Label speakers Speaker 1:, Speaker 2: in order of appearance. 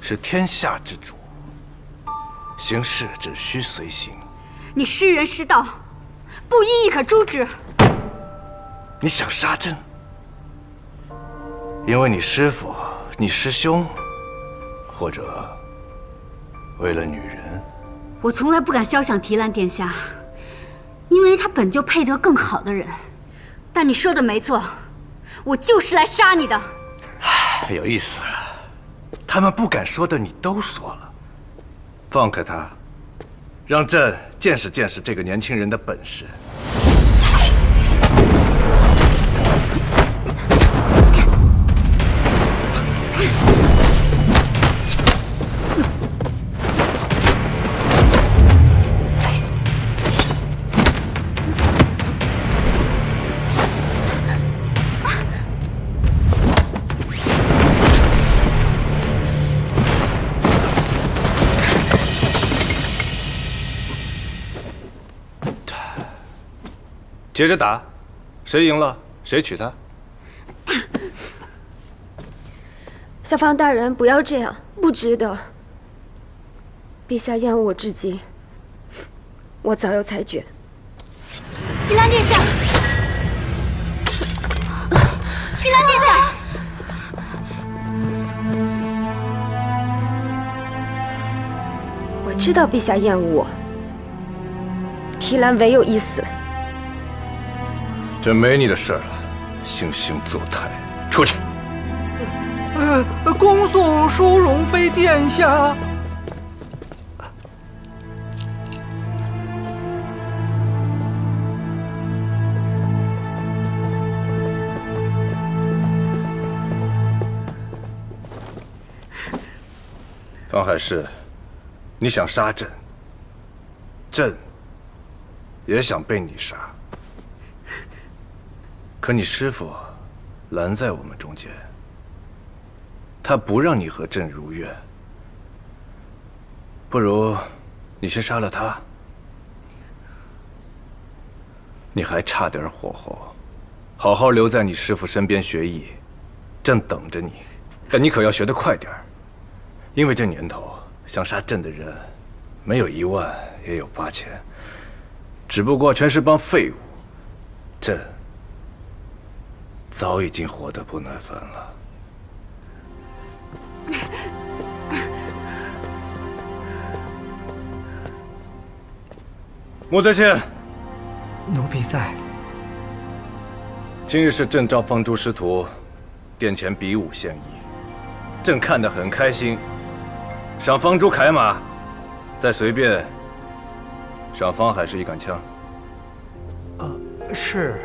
Speaker 1: 是天下之主，行事只需随行。
Speaker 2: 你失人失道，不义亦可诛之。
Speaker 1: 你想杀朕，因为你师父、你师兄，或者为了女人？
Speaker 2: 我从来不敢肖想提篮殿下，因为他本就配得更好的人。但你说的没错，我就是来杀你的。
Speaker 1: 有意思，他们不敢说的你都说了。放开他，让朕见识见识这个年轻人的本事。接着打，谁赢了谁娶她。
Speaker 3: 小方大人，不要这样，不值得。陛下厌恶我至今，我早有裁决。
Speaker 2: 提篮殿下，提篮殿下，
Speaker 3: 我知道陛下厌恶我，提篮唯有一死。
Speaker 1: 这没你的事了，惺惺作态，出去！
Speaker 4: 恭送淑容妃殿下。
Speaker 1: 方海市，你想杀朕，朕也想被你杀。可你师父拦在我们中间，他不让你和朕如愿。不如你先杀了他，你还差点火候，好好留在你师父身边学艺，朕等着你。但你可要学得快点儿，因为这年头想杀朕的人，没有1万也有8000，只不过全是帮废物。朕早已经活得不耐烦了。穆德宪，
Speaker 4: 奴婢在。
Speaker 1: 今日是朕召方珠师徒殿前比武献艺，朕看得很开心。赏方珠铠马，再随便赏方海市1杆枪。
Speaker 4: 是。